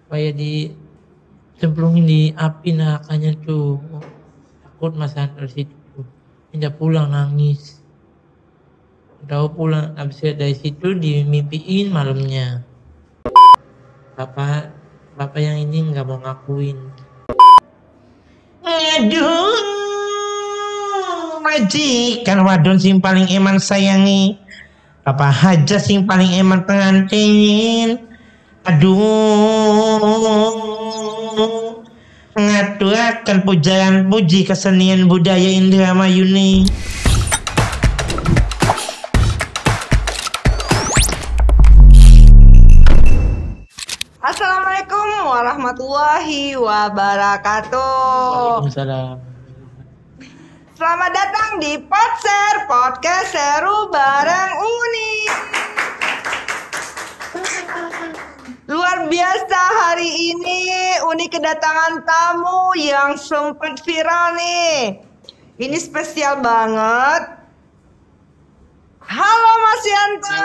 kayak cemplungin di api nerakanya tuh. Takut Mas Anto situ. Pindah pulang nangis. Tahu pulang habis dari situ dimimpiin malamnya. Bapak yang ini nggak mau ngakuin. Aduh, majikan wadon sing paling eman sayangi. Papa haja sing paling eman pengantin. Aduh, ngaturakan pujaan puji kesenian budaya Indramayuni. Assalamualaikum warahmatullahi wabarakatuh. Waalaikumsalam. Selamat datang di Podser, podcast seru bareng Uni. Luar biasa hari ini Uni kedatangan tamu yang sempat viral nih. Ini spesial banget. Halo Mas Yanto.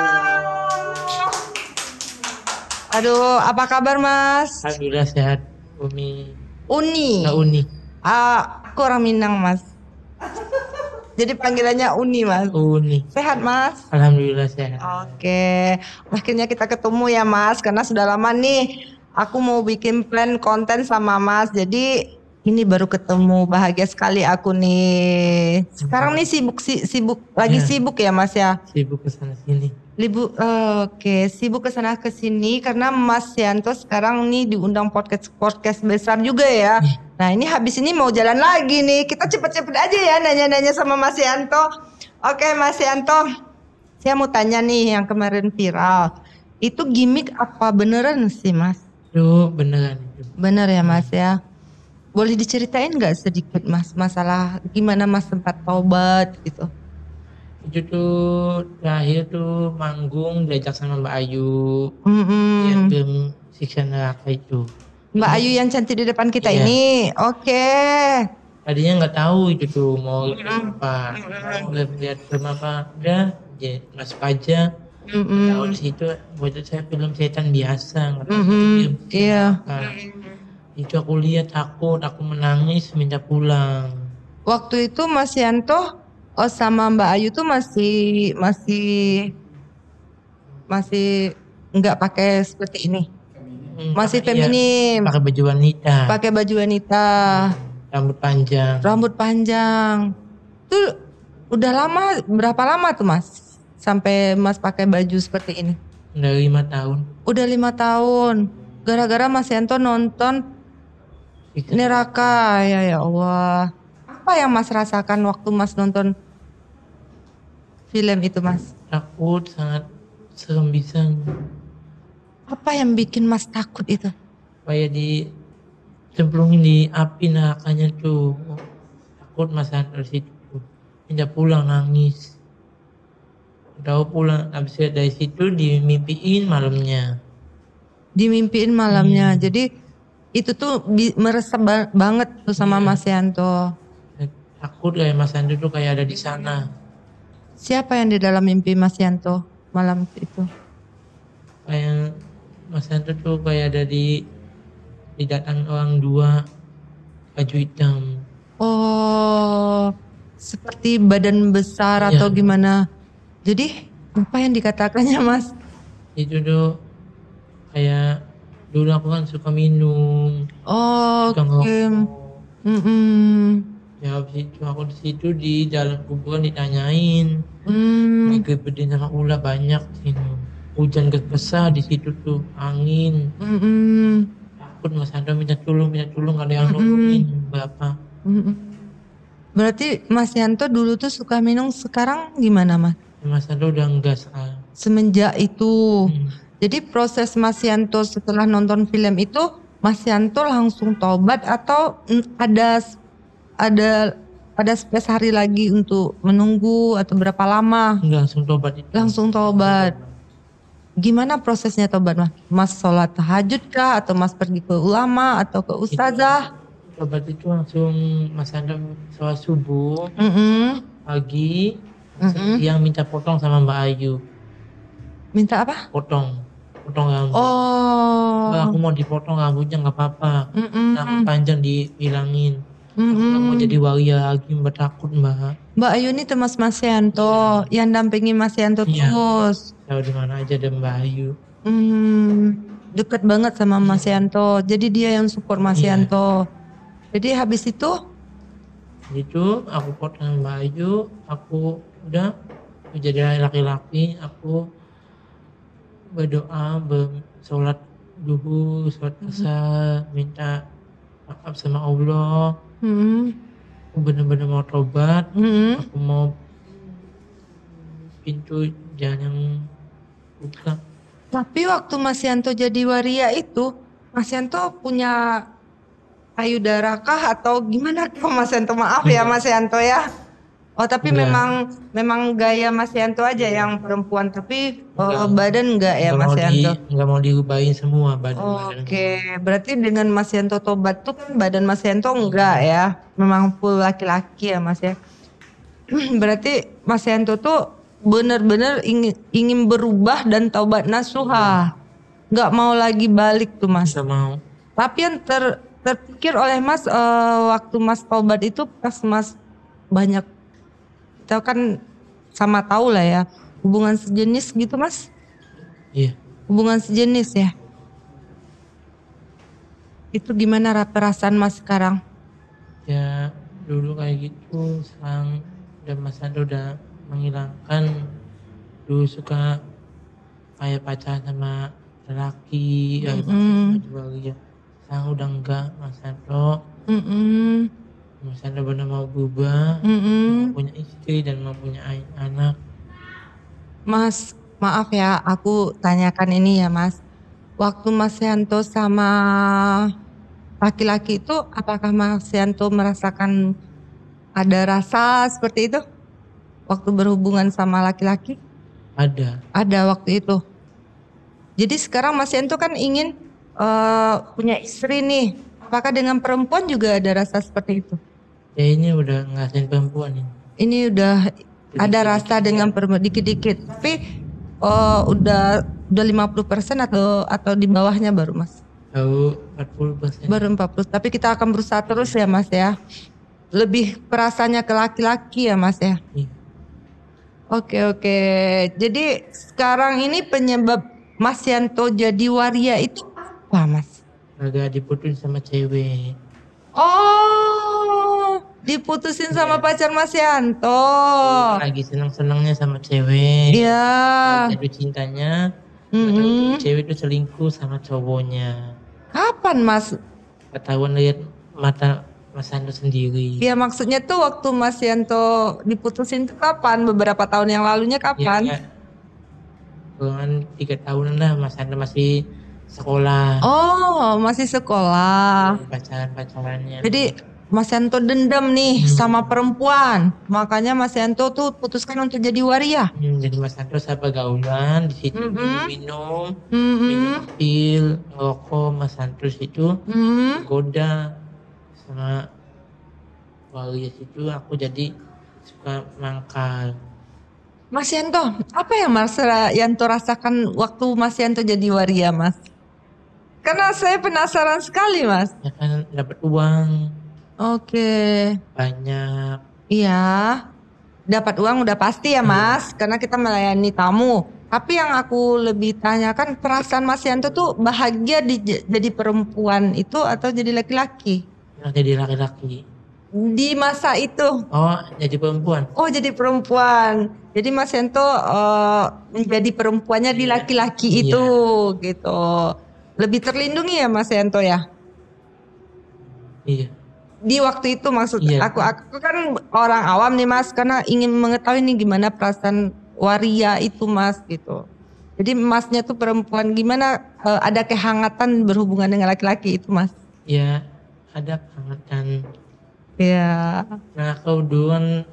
Aduh, apa kabar Mas? Alhamdulillah sehat. Umi. Uni. Nggak Uni. Aku orang Minang Mas. Jadi panggilannya Uni Mas. Uni. Sehat Mas? Alhamdulillah sehat. Oke, akhirnya kita ketemu ya Mas. Karena sudah lama nih aku mau bikin plan konten sama Mas. Jadi ini baru ketemu, bahagia sekali aku nih. Sekarang nih sibuk lagi Ya. sibuk ya Mas ya. Sibuk kesana sini. Oke, sibuk kesana kesini karena Mas Yanto sekarang nih diundang podcast besar juga ya. Nah ini habis ini mau jalan lagi nih. Kita cepet-cepet aja ya nanya-nanya sama Mas Yanto. Oke Mas Yanto, saya mau tanya nih yang kemarin viral. Itu gimmick apa beneran sih Mas? Itu beneran itu. Bener ya Mas ya. Boleh diceritain nggak sedikit Mas masalah gimana Mas sempat taubat gitu? Itu tuh terakhir tuh manggung diajak sama Mbak Ayu yang Mm-mm. film Siksa Neraka itu. Mbak Ayu yang cantik di depan kita Iya. ini. Oke. Tadinya nggak tahu itu tuh mau apa, lihat film apa, udah ya masuk aja. Tahu di situ buat saya film setan biasa, nggak tahu itu film Siksa Iya. Neraka. Itu aku lihat takut, aku menangis minta pulang. Waktu itu Mas Yanto sama Mbak Ayu tuh masih nggak pakai seperti ini. Masih Pakai- iya, feminim. pakai baju wanita, Pakai baju wanita, rambut panjang. rambut panjang. Tuh udah lama, berapa lama tuh Mas? Sampai Mas pakai baju seperti ini? Udah 5 tahun. Udah 5 tahun. Gara-gara Mas Yanto nonton Siksa Neraka, ya Allah. Apa yang Mas rasakan waktu Mas nonton film itu Mas? takut, sangat serem bisa. Apa yang bikin Mas takut itu? Kayak cemplungin di api nerakanya tuh. Takut Mas Anto situ. Pindah pulang nangis. Tahu pulang habis dari situ dimimpiin malamnya. Dimimpiin malamnya. Jadi itu tuh meresap banget tuh sama Mas Yanto. Takut kayak Mas Anto tuh kayak ada di sana. Siapa yang di dalam mimpi Mas Yanto malam itu? Kayak Mas Anto tuh kayak ada di datang orang dua baju hitam. Oh, seperti badan besar Iya. atau gimana? Jadi apa yang dikatakannya Mas? Itu tuh kayak dulu aku kan suka minum, Oh, suka oke. ngerokok. Mm-mm. Ya habis itu aku di situ di dalam kuburan ditanyain, Hmm. digebetin sama ular banyak sih. Hujan besar di situ tuh, angin. Mm-mm. Takut Mas Anto minta tolong gak ada yang nolongin berapa. Mm-mm. Berarti Mas Yanto dulu tuh suka minum, sekarang gimana Mas? Mas Anto udah enggak sekarang. Semenjak itu. Hmm. Jadi proses Mas Yanto setelah nonton film itu, Mas Yanto langsung tobat atau ada space hari lagi untuk menunggu atau berapa lama? Enggak langsung tobat itu. Langsung tobat. Gimana prosesnya tobat Mas? Mas sholat tahajud kah? Atau Mas pergi ke ulama atau ke ustazah? Tobat itu langsung Mas Anto sholat subuh, Mm-mm. pagi, siang minta potong sama Mbak Ayu. Minta apa? Potong. potong rambut. Mbak, aku Oh. mau dipotong rambutnya nggak apa-apa. Mm-mm. Rambut panjang dihilangin. Aku nggak mau jadi waria lagi, Mbak, takut Mbak. Mbak Ayu ini teman Mas Yanto yang dampingi Mas Yanto Iya. terus. Tahu di mana aja ada Mbak Ayu. Deket banget sama Mas Yanto. Jadi dia yang support Mas Iya. Yanto. Jadi habis itu Itu aku potong Mbak Ayu, aku udah jadi laki-laki, aku berdoa, sholat duhur, sholat asar, minta maaf sama Allah. mm, Aku bener-bener mau tobat, mm, aku mau pintu jalan yang buka. tapi waktu Mas Yanto jadi waria itu, Mas Yanto punya payudara kah atau gimana tuh Mas Yanto? Maaf ya Mas Yanto ya. Oh tapi Enggak. memang gaya Mas Yanto aja yang perempuan, tapi Enggak. badan enggak ya Mas Yanto? Nggak mau diubahin semua badan-badan. Oke, berarti dengan Mas Yanto tobat tuh kan badan Mas Yanto enggak ya? Memang full laki-laki ya Mas ya? Berarti Mas Yanto tuh benar-benar ingin berubah dan taubat nasuha. Nggak mau lagi balik tuh Mas. Nggak mau. Tapi yang terpikir oleh Mas waktu Mas taubat itu pas Mas banyak, kita kan sama tahu lah ya, hubungan sejenis gitu Mas. Iya. Hubungan sejenis ya. Itu gimana perasaan Mas sekarang? Ya dulu kayak gitu, sekarang udah Mas Ando udah menghilangkan. Dulu suka kayak pacaran sama lelaki, ya ya. Sekarang udah enggak, Mas Ando. Mas Ando benar mau berubah, mau punya istri dan mau punya anak. Mas, maaf ya, aku tanyakan ini ya Mas. Waktu Mas Yanto sama laki-laki itu, apakah Mas Yanto merasakan ada rasa seperti itu? Waktu berhubungan sama laki-laki? Ada. Ada waktu itu. Jadi sekarang Mas Yanto kan ingin punya istri nih. Apakah dengan perempuan juga ada rasa seperti itu? Ya ini udah ngerasain perempuan ini. Ini udah ada rasa dengan perempuan dikit-dikit. Tapi udah 50% atau di bawahnya baru Mas? Tahu 40%. Baru 40. Tapi kita akan berusaha terus ya Mas ya. Lebih perasaannya ke laki-laki ya Mas ya. Iya. Oke. Jadi sekarang ini penyebab Mas Yanto jadi waria itu apa Mas? Agak diputusin sama cewek. Oh, diputusin sama pacar Mas Yanto. Lagi seneng-senengnya sama cewek. Iya. Jatuh cintanya. Cewek itu selingkuh sama cowoknya. Kapan Mas? Ketahuan lihat mata Mas Ando sendiri. Ya maksudnya tuh waktu Mas Yanto diputusin tuh kapan? Beberapa tahun yang lalunya kapan? Ya, kurang 3 tahunan lah, Mas Ando masih sekolah. Oh, masih sekolah. Pacaran-pacarannya. Jadi Mas Yanto dendam nih sama perempuan. Makanya Mas Yanto tuh putuskan untuk jadi waria. Jadi Mas Ando saya pergaulan di situ minum pil, ngerokok. Mas Ando situ goda sama waria situ, aku jadi suka mangkal. Mas Yanto, apa yang Mas Yanto rasakan waktu Mas Yanto jadi waria Mas? Karena saya penasaran sekali Mas. Ya kan dapat uang Oke. banyak. Iya, dapat uang udah pasti ya Mas, karena kita melayani tamu. Tapi yang aku lebih tanyakan perasaan Mas Yanto tuh bahagia jadi perempuan itu atau jadi laki-laki? Jadi laki-laki. Di masa itu. Oh, jadi perempuan. Oh jadi perempuan. Jadi Mas Yanto menjadi perempuannya di laki-laki itu gitu. Lebih terlindungi ya Mas Yanto ya? Iya. Di waktu itu maksudnya aku kan orang awam nih Mas, karena ingin mengetahui nih gimana perasaan waria itu Mas gitu. Jadi Masnya tuh perempuan, gimana ada kehangatan berhubungan dengan laki-laki itu Mas? Ya, ada kehangatan. Ya. Nah, aku duluan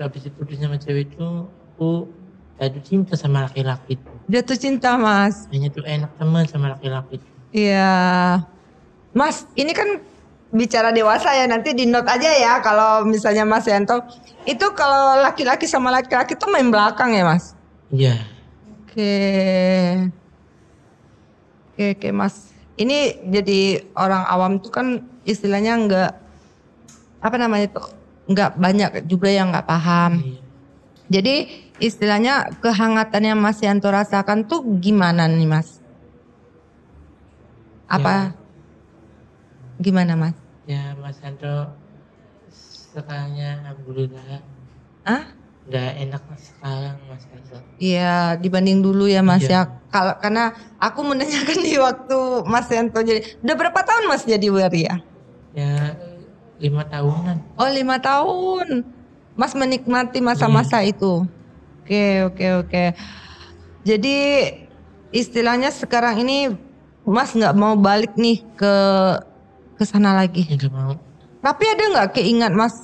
habis diputus sama cewek itu, aku jatuh cinta sama laki-laki itu. Jatuh cinta Mas? Hanya tuh enak teman sama laki-laki itu. Iya. Mas, ini kan bicara dewasa ya, nanti di note aja ya kalau misalnya Mas Yanto. Itu kalau laki-laki sama laki-laki tuh main belakang ya Mas? Iya. Oke. Oke Mas. Ini jadi orang awam tuh kan istilahnya nggak apa namanya tuh nggak banyak juga yang nggak paham. Iya. Jadi istilahnya kehangatan yang Mas Yanto rasakan tuh gimana nih Mas? Apa? Gimana Mas? Ya Mas Yanto sekarangnya alhamdulillah Ah? udah enak sekarang Mas Yanto. Iya dibanding dulu ya Mas Iya. ya. Karena aku menanyakan di waktu Mas Yanto jadi udah berapa tahun Mas jadi waria? Ya 5 tahunan. Oh 5 tahun. Mas menikmati masa-masa itu. Oke. Jadi istilahnya sekarang ini Mas nggak mau balik nih ke sana lagi. Enggak mau. Tapi ada nggak keingat Mas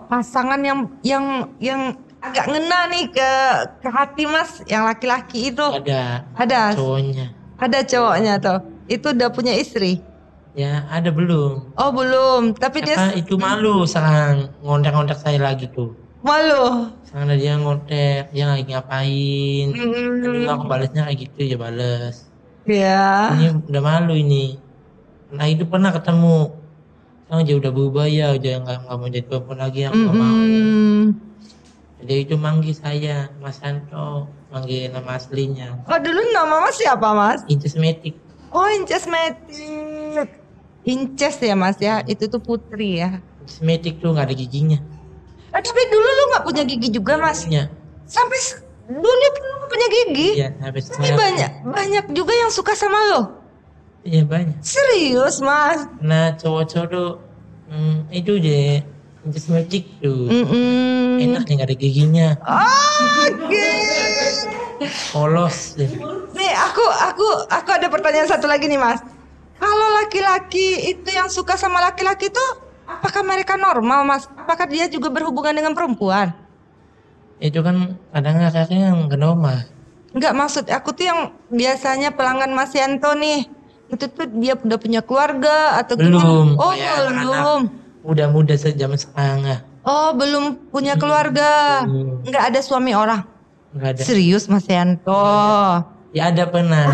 pasangan yang agak ngena nih ke hati Mas yang laki-laki itu? Ada. Cowoknya. Ada cowoknya tuh. Itu udah punya istri? Ya ada belum. Oh belum. Tapi dia Apa itu malu sekarang ngontak-ngontak saya lagi tuh. malu. Sekarang dia ngontak, dia lagi ngapain. Dulu aku balasnya kayak gitu ya bales. Ya. Ini udah malu ini. Nah itu pernah ketemu. Sekarang dia udah berubah ya, udah nggak mau jadi perempuan lagi, aku nggak mau. Jadi itu manggil saya, Mas Santo, manggil nama aslinya. Oh dulu nama Mas siapa Mas? Incesmetic. Oh Inces Metik. Inces ya Mas ya, itu tuh putri ya. Incesmetic tuh nggak ada giginya. Tapi dulu lu nggak punya gigi juga Mas? Giginya. Sampai dulu pun lu nggak punya gigi? Iya, habis Tapi banyak juga yang suka sama lo. Iya banyak. Serius Mas? Nah cowok-cowok tuh itu deh Incesmetic tuh. Enak nih nggak ada giginya. Oke. Polos deh. Nih aku ada pertanyaan satu lagi nih Mas. Kalau laki-laki itu yang suka sama laki-laki itu apakah mereka normal Mas? Apakah dia juga berhubungan dengan perempuan? Itu kan kadang laki-laki yang gak normal. Enggak, maksud aku tuh yang biasanya pelanggan Mas Yanto nih. Itu tuh dia udah punya keluarga atau Belum. gimana? Oh Kayak belum. anak-anak muda-muda zaman sekarang lah. Oh belum punya keluarga. Belum. Enggak ada suami orang. Nggak ada. Serius Mas Yanto. Ya ada pernah.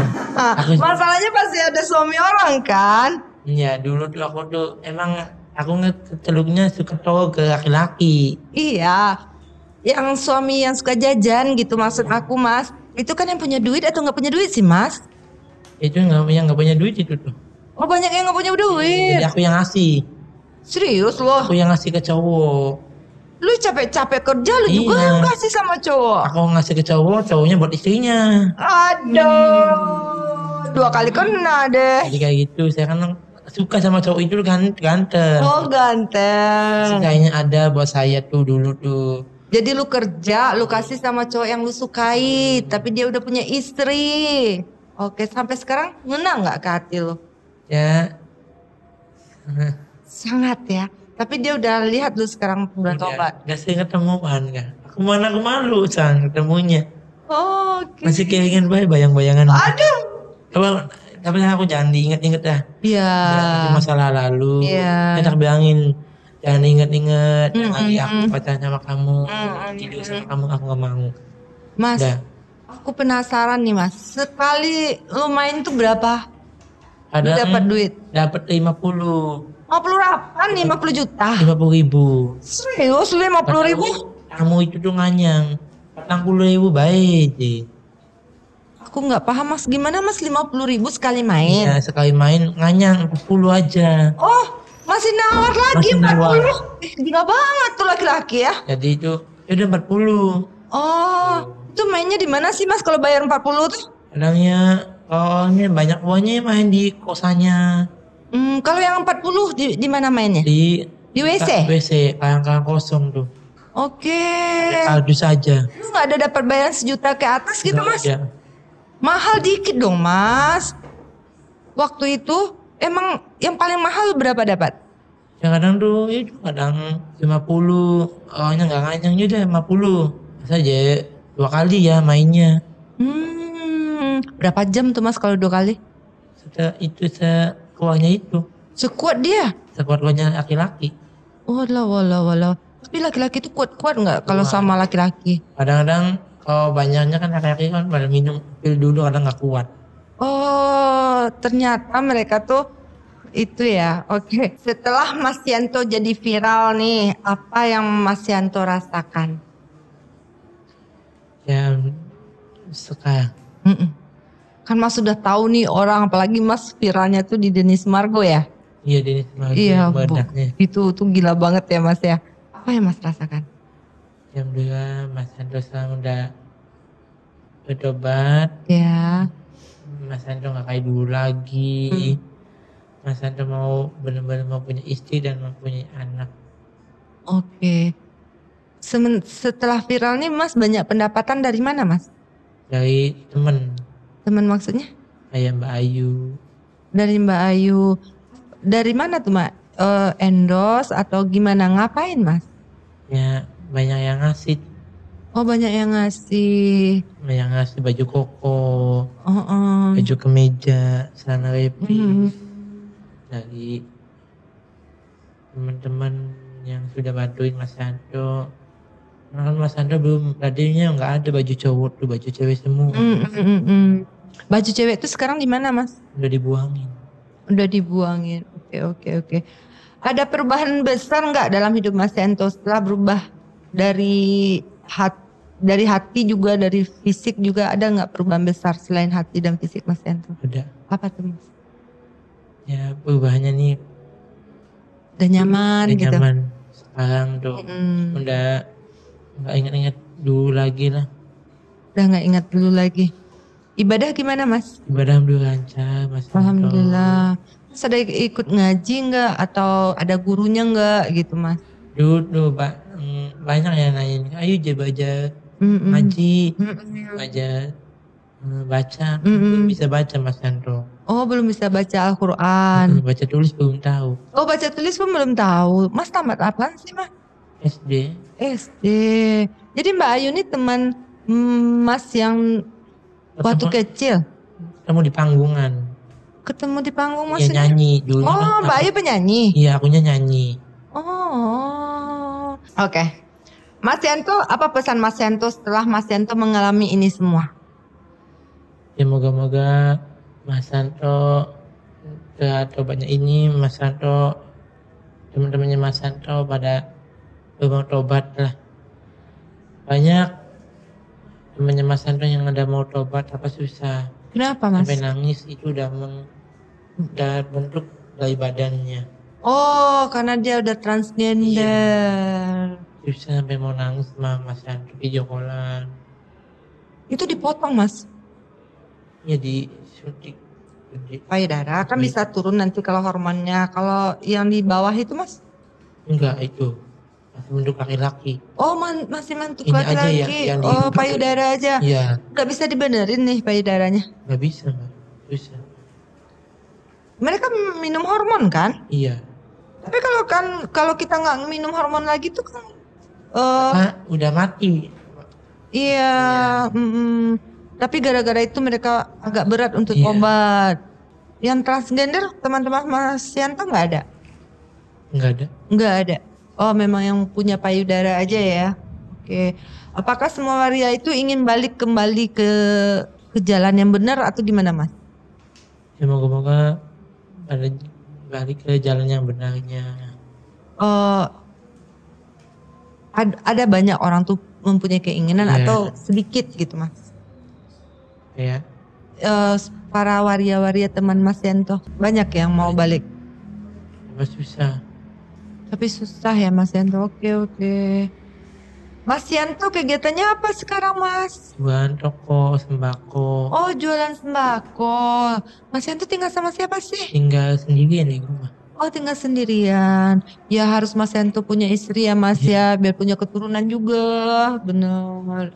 Aku Masalahnya pasti ada suami orang kan? ya dulu tuh aku tuh emang aku celuknya suka cowok ke laki-laki. Iya. Yang suami yang suka jajan gitu maksud aku Mas. Itu kan yang punya duit atau nggak punya duit sih Mas? Itu yang nggak punya duit itu tuh. Oh banyak yang nggak punya duit. Jadi aku yang ngasih. Serius loh. Aku yang ngasih ke cowok. Lu capek-capek kerja lu juga Iya. yang kasih sama cowok. Aku ngasih ke cowok, cowoknya buat istrinya. Aduh. 2 kali kena deh. Jadi kayak gitu. Saya kan suka sama cowok itu kan ganteng. Oh ganteng. Kayaknya ada buat saya tuh dulu tuh. Jadi lu kerja, lu kasih sama cowok yang lu sukai, tapi dia udah punya istri. Oke, sampai sekarang ngena nggak ke hati lu? Ya. Sangat ya. Tapi dia udah lihat lu sekarang udah tobat. Gak sering ketemuan kan. Aku malu sang ketemunya. Oke. Masih keinget bayang-bayangan. Aduh. Tapi aku jangan diinget-inget dah. Iya. Itu masalah lalu. Iya. Saya tak bilangin jangan inget-inget yang lagi aku pacaran sama kamu, tidur sama kamu, aku gak mau. Mas, Udah. aku penasaran nih Mas. Sekali lu main tuh berapa? Lu Ada dapat duit? dapat 50 50 juta. 50.000. Serius lu 50.000? Kamu itu tuh nganyang 40.000 baik sih. Aku nggak paham Mas, gimana Mas 50.000 sekali main? Ya sekali main nganyang 40 aja. Oh, masih nawar lagi Masih 40. nawar. Gila banget tuh laki-laki ya. Jadi itu ya udah 40. Oh, itu mainnya di mana sih Mas kalau bayar 40 tuh? Kadangnya oh ini banyak uangnya main di kosannya. Kalau yang 40 di mana mainnya? Di WC? WC, kalang-kalang kosong tuh. Oke. Kardus aja. Lu nggak ada dapat bayaran 1 juta ke atas gitu Nggak Mas? ada. Mahal dikit dong Mas. Waktu itu emang yang paling mahal berapa dapat? Ya kadang tuh itu kadang 50. Awalnya nggak nganyang juga 50. Saja 2 kali ya mainnya. Berapa jam tuh Mas kalau 2 kali? Sekuatnya itu. Sekuat dia. Sekuat-kuatnya laki-laki. Walah. Tapi laki-laki itu kuat-kuat nggak kalau sama laki-laki? Kadang-kadang kalau banyaknya kan laki-laki kan pada minum pil dulu kadang nggak kuat. Oh, ternyata mereka tuh itu ya. Oke. Setelah Mas Yanto jadi viral nih, apa yang Mas Yanto rasakan? Ya sekarang Mm-mm. Kan Mas sudah tahu nih orang, apalagi Mas viralnya tuh di Denis Margo ya. iya Denis Margo Iya, yang Bu. beradaknya. Itu tuh gila banget ya Mas ya. Apa yang Mas rasakan? Jam 2 Mas Santo sekarang udah bertobat. Ya. Mas Santo nggak kayak dulu lagi. Mas Santo mau benar-benar mau punya istri dan mempunyai anak. Oke. Setelah viral nih Mas banyak pendapatan dari mana Mas? Dari temen Teman maksudnya? kayak Mbak Ayu. Dari Mbak Ayu. Dari mana tuh Mbak? Endorse atau gimana? Ngapain Mas? Ya banyak yang ngasih. Oh banyak yang ngasih. Banyak yang ngasih baju koko, Oh. baju kemeja, celana lepis. Dari teman-teman yang sudah bantuin Mas Santo. Karena kan Mas Santo belum, tadinya nggak ada baju cowok tuh, baju cewek semua. Baju cewek itu sekarang di mana Mas? Udah dibuangin. Udah dibuangin. Oke. Ada perubahan besar nggak dalam hidup Mas Yanto setelah berubah dari hati juga, dari fisik juga, ada nggak perubahan besar selain hati dan fisik Mas Yanto? Ada. Apa tuh Mas? Ya perubahannya nih Udah nyaman udah gitu. nyaman. Sekarang tuh udah nggak ingat-ingat dulu lagi lah. Udah nggak ingat dulu lagi. Ibadah gimana Mas? Ibadah alhamdulillah lancar Mas Santo. Alhamdulillah. Mas ada ikut ngaji nggak atau ada gurunya nggak gitu Mas? Dulu banyak yang nanyain, ayo baca ngaji, belajar baca. Belum bisa baca Mas Santo. Oh belum bisa baca Al-Quran. Baca tulis belum tahu. Oh baca tulis pun belum tahu. Mas tamat apaan sih Mas? SD. SD. Jadi Mbak Ayu ini teman Mas yang waktu kecil Ketemu di panggungan. ketemu di panggung Iya maksudnya? nyanyi dulu. Oh Mbak Ayu penyanyi. Iya akunya nyanyi. Oh. Oke. Mas Yanto, apa pesan Mas Yanto setelah Mas Yanto mengalami ini semua? Ya moga-moga Mas Santo setelah tobatnya ini, Mas Santo, teman-temannya Mas Santo pada mau tobat lah. Banyak temannya Mas Santo yang ada mau tobat apa susah. Kenapa Mas? Sampai nangis itu udah bentuk dari badannya. Oh karena dia udah transgender. Susah sampai mau nangis sama Mas Santo video callan. Itu dipotong Mas? Ya di suntik. Payudara kan bisa turun nanti kalau hormonnya. Kalau yang di bawah itu Mas? Enggak itu masih bentuk laki-laki. Oh masih bentuk Ini aja laki-laki. yang Oh payudara aja. Iya. Gak bisa dibenerin nih payudaranya. Nggak bisa Mbak. Susah. Mereka minum hormon kan? Iya. Tapi kalau kita nggak minum hormon lagi tuh kan Udah mati. iya. Tapi gara-gara itu mereka agak berat untuk obat. Yang transgender teman-teman Mas Yanto nggak ada? Nggak ada. Nggak ada. Oh memang yang punya payudara aja ya. Oke. Apakah semua waria itu ingin balik kembali ke jalan yang benar atau gimana Mas? Ya moga-moga ada balik ke jalan yang benarnya. Ada banyak orang tuh mempunyai keinginan atau sedikit gitu Mas? Ya. Para waria-waria teman Mas Yanto banyak yang mau balik. Tapi susah. Tapi susah ya Mas Yanto. Oke. Mas Yanto kegiatannya apa sekarang Mas? Jualan toko sembako. Oh jualan sembako. Mas Yanto tinggal sama siapa sih? Tinggal sendirian di rumah. Oh tinggal sendirian. Ya harus Mas Yanto punya istri ya Mas ya. Biar punya keturunan juga. Benar.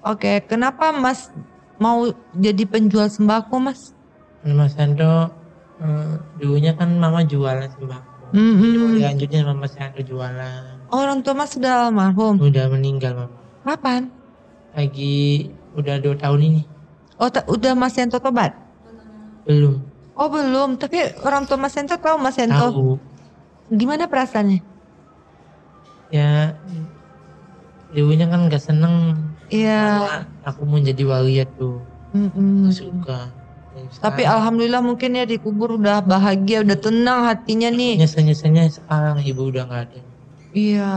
Oke. Kenapa Mas mau jadi penjual sembako Mas? Mas Santo dulunya kan mama jualan sembako. Dilanjutin sama Mas Santo jualan. Orang tua Mas sudah almarhum. Udah meninggal mama. Kapan? Udah 2 tahun ini. Oh udah Mas Yanto tobat? Belum. Oh belum. Tapi orang tua Mas Yanto tahu Mas Yanto? Tahu. Gimana perasaannya? Ya dulunya kan gak seneng. Iya. Aku mau jadi waria tuh. Suka. Tapi alhamdulillah mungkin ya dikubur udah bahagia, udah tenang hatinya nih. Nyesanya sekarang ibu udah nggak ada. Iya,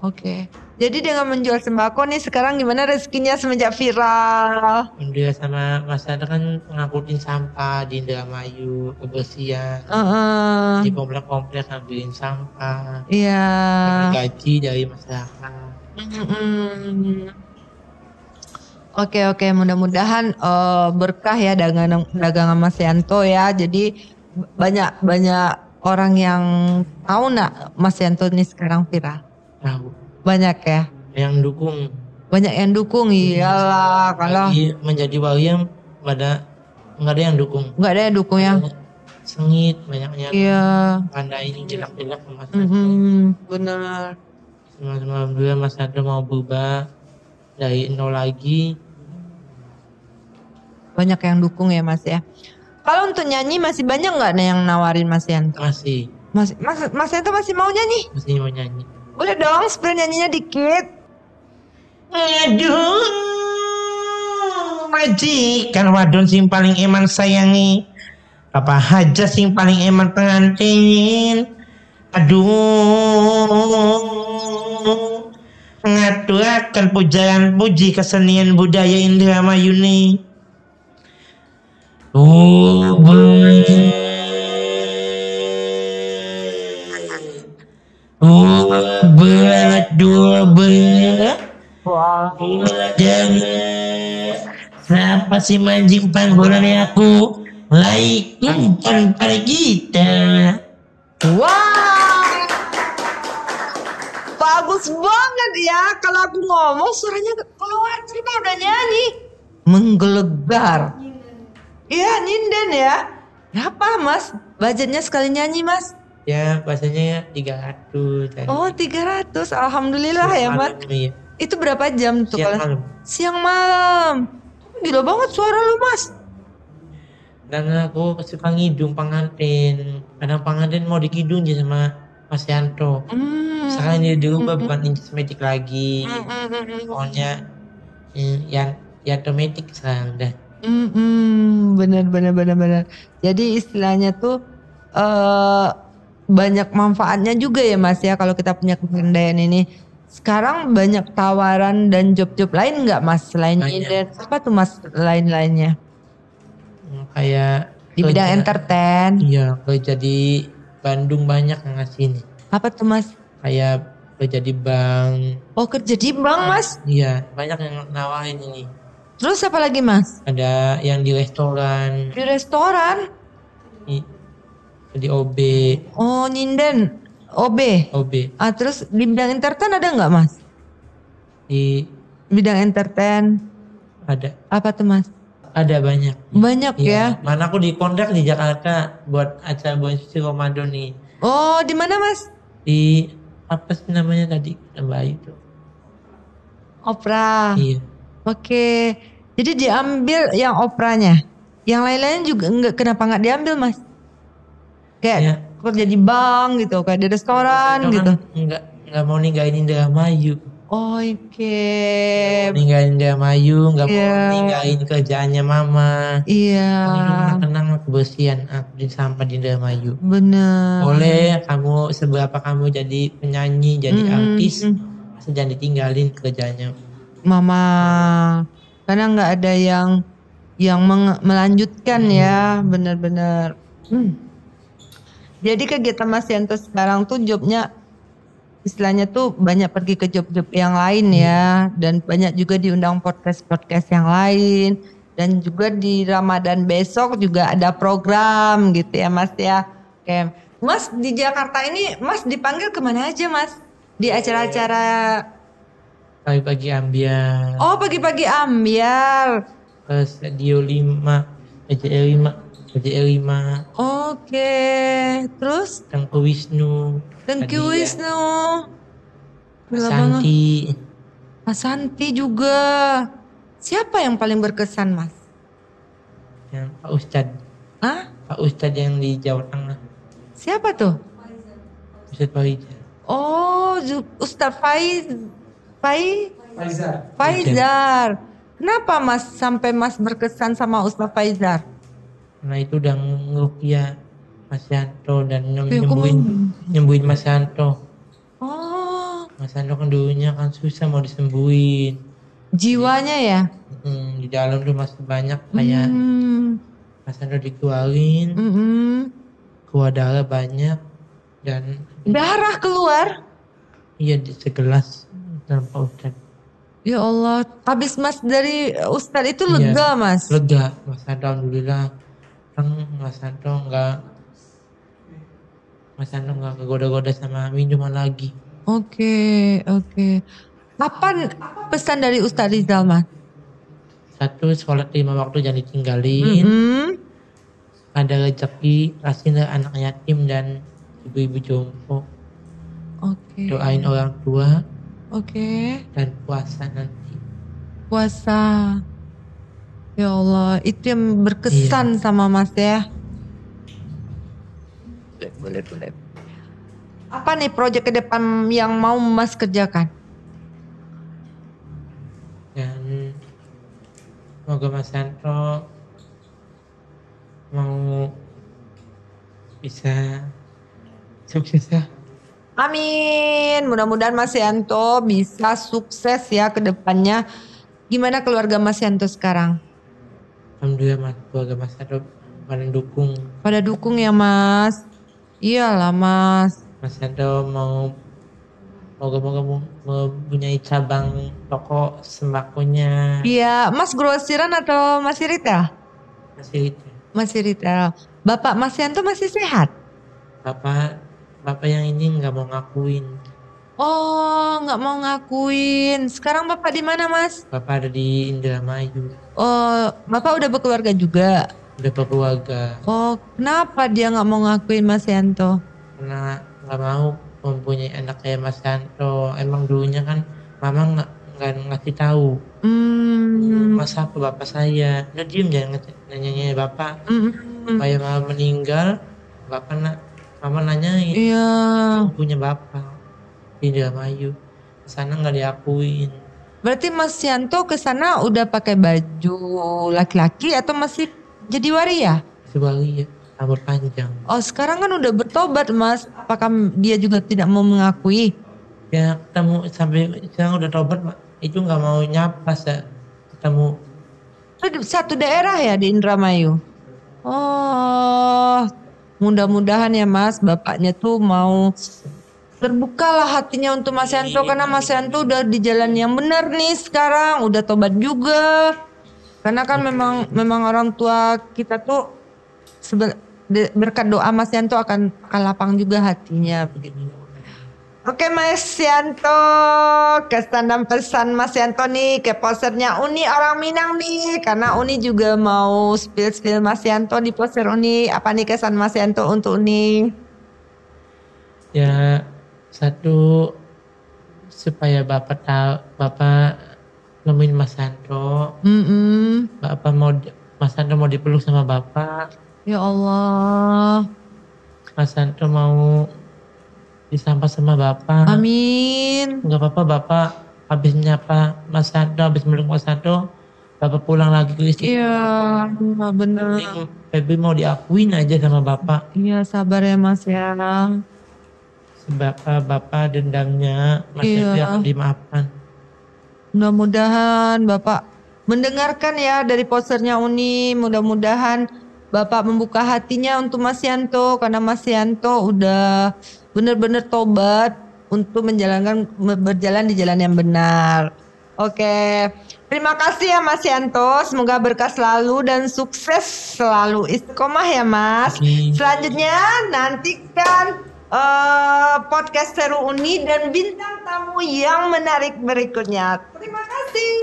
oke. Jadi dengan menjual sembako nih sekarang gimana rezekinya semenjak viral? Dia sama Mas Ada kan ngangkutin sampah di Indramayu, kebersihan. Di komplek-komplek ngambilin sampah. Iya. Gaji dari masyarakat. Oke, mudah-mudahan berkah ya dagangan Mas Yanto ya. Jadi banyak orang yang tahu nak Mas Yanto ini sekarang viral. Tahu. Banyak ya. Yang dukung. Banyak yang dukung, iyalah kalau menjadi wali yang nggak ada yang dukung. Nggak ada yang dukung ya. Sengit banyaknya. Iya. Pandain jelek-jelek ke Mas Benar. Alhamdulillah Mas Yanto mau berubah dari nol lagi. Banyak yang dukung ya Mas ya. Kalau untuk nyanyi masih banyak nggak nih yang nawarin Mas Yanto? Masih. Mas Yanto masih mau nyanyi? Masih mau nyanyi. Boleh dong, spill nyanyinya dikit. Aduh, majikan wadon sing paling eman sayangi. Apa aja sing paling eman pengantin. Aduh, ngaturakan pujaan puji kesenian budaya Indramayu nih. Siapa si manjing panggolan aku mulai kumpan pada kita. Wow, bagus banget ya. Kalau aku ngomong suaranya keluar, kita udah nyanyi. Menggelegar. Iya, nyinden ya. Berapa Mas? Budgetnya sekali nyanyi Mas? Ya bahasanya 300. Oh 300, alhamdulillah ya Mas. Iya. Itu berapa jam tuh? Siang malam. Gila banget suara lu Mas. Dan aku suka ngidung pengantin. Kadang pengantin mau dikidung aja sama Mas Yanto. Sekarang dia diubah bukan Incismetic lagi. Pokoknya yang Yantometic sekarang dah. Benar. Jadi istilahnya tuh banyak manfaatnya juga ya Mas ya kalau kita punya kepandaian ini. Sekarang banyak tawaran dan job-job lain nggak Mas selain ini? Apa tuh Mas lain-lainnya? Kayak di bidang entertain. Iya, kerja di Bandung banyak yang ngasih nih. Apa tuh Mas? Kayak kerja di bank. Oh kerja di bank Mas? Iya, banyak yang nawarin ini. Terus apa lagi Mas? Ada yang di restoran. Di restoran? Di OB. Oh nyinden OB. Terus di bidang entertain ada nggak Mas? Di bidang entertain ada. Apa tuh Mas? Ada banyak. Banyak ya. Mana aku dikontrak di Jakarta buat acara bulan suci Ramadan nih. Oh di mana Mas? Di apa sih namanya tadi? Mbak itu. Opera. Iya. Oke. Jadi diambil yang operanya. Yang lain-lain juga kenapa nggak diambil Mas? Kayak kerja di bank gitu, kayak di restoran gitu. Nggak mau ninggalin Indramayu. Oke. Ninggalin Indramayu, nggak mau ninggalin kerjaannya mama. Iya. Tenang kebersihan di sampah di Indramayu. Bener. Boleh kamu seberapa kamu jadi penyanyi, jadi artis, jangan ditinggalin kerjanya. Mama, karena nggak ada yang melanjutkan ya, bener-bener. Jadi kegiatan Mas Yanto sekarang tuh jobnya istilahnya tuh banyak pergi ke job-job yang lain ya, dan banyak juga diundang podcast yang lain, dan juga di Ramadan besok juga ada program gitu ya Mas ya. Oke, Mas di Jakarta ini Mas dipanggil kemana aja Mas? Di acara-acara pagi-pagi ambiar. Oh pagi-pagi ambiar. Ke Studio 5, PJL 5. Oke, terus Tengku Wisnu. Mas Santi juga. Siapa yang paling berkesan Mas? Yang Pak Ustadz. Pak Ustadz yang di Jawa Tengah. Siapa tuh? Ustadz Faizar. Oh, Ustadz Faizar. Kenapa Mas sampai Mas berkesan sama Ustadz Faizar? Karena itu udah ngeruqyah Mas Yanto dan Ya, aku nyembuhin Mas Yanto. Oh, Mas Yanto kan dulunya kan susah mau disembuhin. jiwanya ya. Di dalam tuh masih banyak kayak Mas Yanto dikeluarin, keluar darah banyak dan Darah keluar. iya segelas dalam Pak Ustadz. Ya Allah, habis Mas dari Ustadz itu Iya, lega Mas. lega Mas Yanto, alhamdulillah. Kan Mas Yanto nggak kegoda-goda sama minuman lagi. Oke. Apa pesan dari Ustadz Rizal Mas? Satu, sholat 5 waktu jangan ditinggalin. Ada rezeki kasih anak yatim dan ibu-ibu jompo. Oke. Doain orang tua Oke. dan puasa nanti. Puasa. Ya Allah, itu yang berkesan sama Mas ya. Boleh. Apa nih proyek ke depan yang mau Mas kerjakan? Dan semoga Mas Yanto mau bisa sukses ya. Amin. Mudah-mudahan Mas Yanto bisa sukses ya ke depannya. Gimana keluarga Mas Yanto sekarang? Alhamdulillah Mas, keluarga Mas Yanto paling dukung. Pada dukung ya Mas. Iyalah Mas. Mas Yanto moga-moga mempunyai cabang toko sembakonya. Iya, Mas grosiran atau masih retail? Masih itu. Masih retail. Bapak Mas Yanto masih sehat? Bapak yang ini nggak mau ngakuin. Oh, nggak mau ngakuin. Sekarang Bapak di mana Mas? Bapak ada di Indramayu. Oh, Bapak udah berkeluarga juga? Udah berkeluarga. Oh, kenapa dia nggak mau ngakuin Mas Yanto? Karena nggak mau mempunyai anak kayak Mas Yanto. Emang dulunya kan mama nggak ngasih tahu. Masa ke bapak saya. Udah diem jangan nanya bapak. Kayak mama meninggal, mama nanyain. Iya. Punya bapak di Indramayu. Kesana nggak diakuin. Berarti Mas Yanto kesana udah pakai baju laki-laki atau masih jadi waria? Sebalik ya, rambut panjang. Oh, sekarang kan udah bertobat Mas. Apakah dia juga tidak mau mengakui? Ya ketemu sampai sekarang udah tobat, itu nggak mau nyapa ketemu. Satu daerah ya di Indramayu. Oh, mudah-mudahan ya Mas, bapaknya tuh mau terbukalah hatinya untuk Mas Yanto karena Mas Yanto udah di jalan yang benar nih sekarang, udah tobat juga. Karena kan memang orang tua kita tuh berkat doa Mas Yanto akan lapang juga hatinya begitu. Oke Mas Yanto, kesan dan pesan Mas Yanto nih ke posternya Uni orang Minang nih. Karena Uni juga mau spill Mas Yanto di poster Uni. Apa nih kesan Mas Yanto untuk Uni? Ya satu, supaya Bapak nemuin Mas Yanto. Mas Yanto mau dipeluk sama Bapak. Ya Allah. Mas Yanto mau disampas sama Bapak. Amin. Gak apa-apa Bapak habis nyapa Mas Yanto, habis meluk Mas Yanto, Bapak pulang lagi ke istri. Iya, bener. Febri mau diakuin aja sama Bapak. Iya, sabar ya Mas ya. Sebab Bapak dendamnya Mas Yanto akan dimaafkan. Mudah-mudahan Bapak mendengarkan ya dari posternya Uni. Mudah-mudahan Bapak membuka hatinya untuk Mas Yanto. Karena Mas Yanto udah benar-benar tobat untuk berjalan di jalan yang benar. Oke, terima kasih ya Mas Yanto. Semoga berkah selalu dan sukses selalu, istiqomah ya Mas. Selanjutnya nantikan podcast Seru Uni dan bintang tamu yang menarik berikutnya. Terima kasih.